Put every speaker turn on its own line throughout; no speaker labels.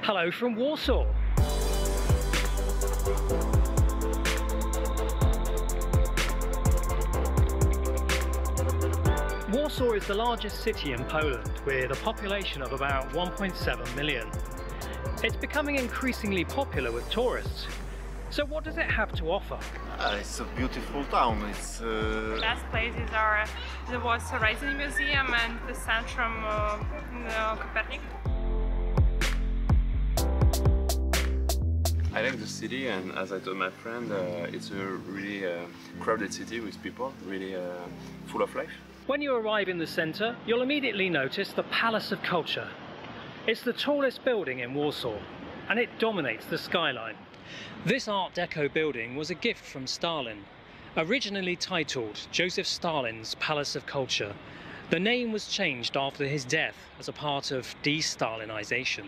Hello from Warsaw. Warsaw is the largest city in Poland with a population of about 1.7 million. It's becoming increasingly popular with tourists. So what does it have to offer?
It's a beautiful town. It's
Best places are the Warsaw Rising Museum and the Centrum Copernic.
I like the city, and as I told my friend, it's a really crowded city with people, really full of life.
When you arrive in the centre, you'll immediately notice the Palace of Culture. It's the tallest building in Warsaw, and it dominates the skyline. This Art Deco building was a gift from Stalin. Originally titled Joseph Stalin's Palace of Culture, the name was changed after his death as a part of de-Stalinization.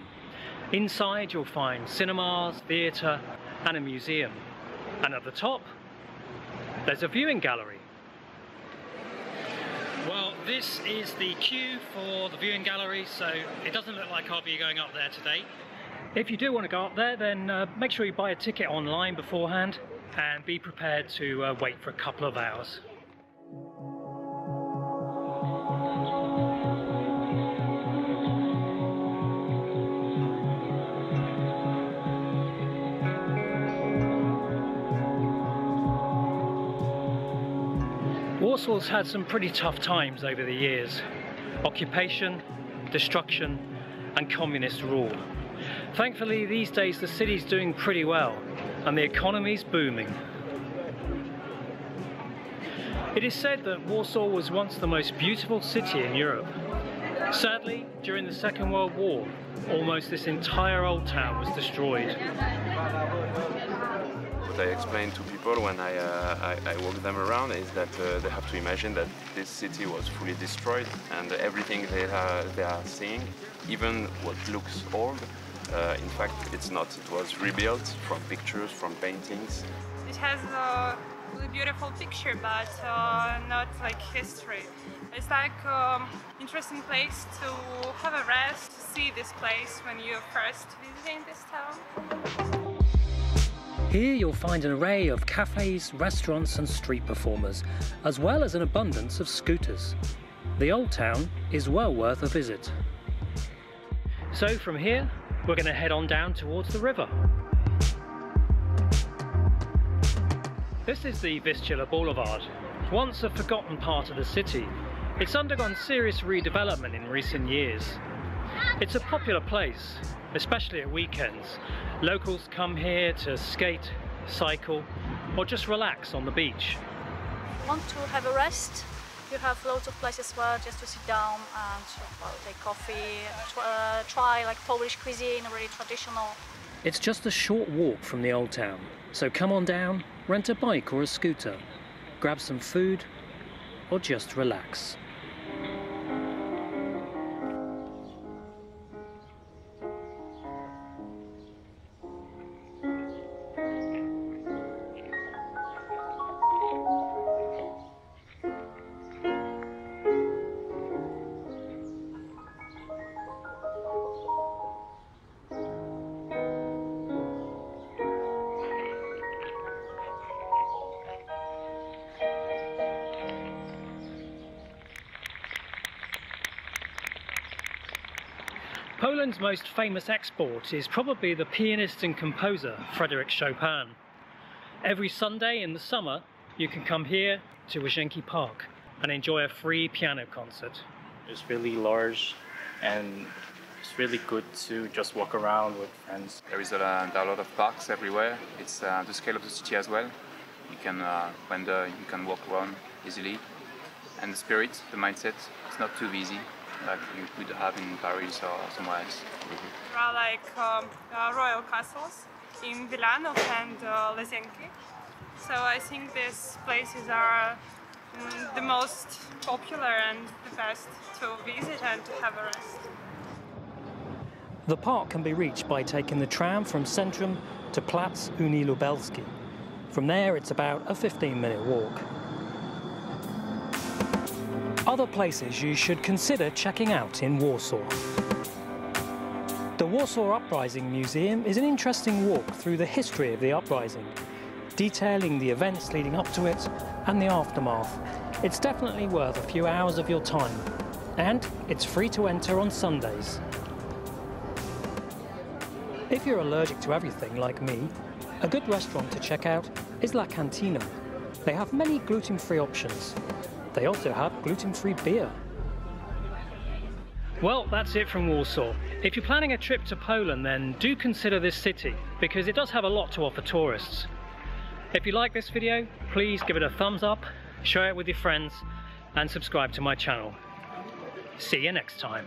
Inside you'll find cinemas, theatre and a museum. And at the top, there's a viewing gallery. Well, this is the queue for the viewing gallery, so it doesn't look like I'll be going up there today. If you do want to go up there, then make sure you buy a ticket online beforehand and be prepared to wait for a couple of hours. Warsaw's had some pretty tough times over the years. Occupation, destruction and communist rule. Thankfully these days the city's doing pretty well and the economy's booming. It is said that Warsaw was once the most beautiful city in Europe. Sadly, during the Second World War, almost this entire old town was destroyed.
What I explain to people when I walk them around is that they have to imagine that this city was fully destroyed, and everything they are seeing, even what looks old, in fact it's not. It was rebuilt from pictures, from paintings.
It has a really beautiful picture, but not like history. It's like interesting place to have a rest, to see this place when you're first visiting this town.
Here you'll find an array of cafes, restaurants and street performers, as well as an abundance of scooters. The old town is well worth a visit. So from here, we're going to head on down towards the river. This is the Vistula Boulevard, once a forgotten part of the city. It's undergone serious redevelopment in recent years. It's a popular place, especially at weekends. Locals come here to skate, cycle, or just relax on the beach.
Want to have a rest? You have loads of places as well just to sit down and take coffee, try like Polish cuisine, really traditional.
It's just a short walk from the old town, so come on down, rent a bike or a scooter, grab some food, or just relax. Poland's most famous export is probably the pianist and composer Frédéric Chopin. Every Sunday in the summer you can come here to Chopin Park and enjoy a free piano concert.
It's really large and it's really good to just walk around with friends.
There is a lot of parks everywhere. It's the scale of the city as well. You can wander, you can walk around easily. And the spirit, the mindset, it's not too busy like you could have in Paris or somewhere else.
There are like royal castles in Wilanów and Lesenki. So I think these places are the most popular and the best to visit and to have a rest.
The park can be reached by taking the tram from Centrum to Plac Unii Lubelski. From there it's about a 15-minute walk. Other places you should consider checking out in Warsaw. The Warsaw Uprising Museum is an interesting walk through the history of the uprising, detailing the events leading up to it and the aftermath. It's definitely worth a few hours of your time, and it's free to enter on Sundays. If you're allergic to everything like me, a good restaurant to check out is La Cantina. They have many gluten-free options. They also have gluten-free beer. Well, that's it from Warsaw. If you're planning a trip to Poland, then do consider this city, because it does have a lot to offer tourists. If you like this video, please give it a thumbs up, share it with your friends, and subscribe to my channel. See you next time.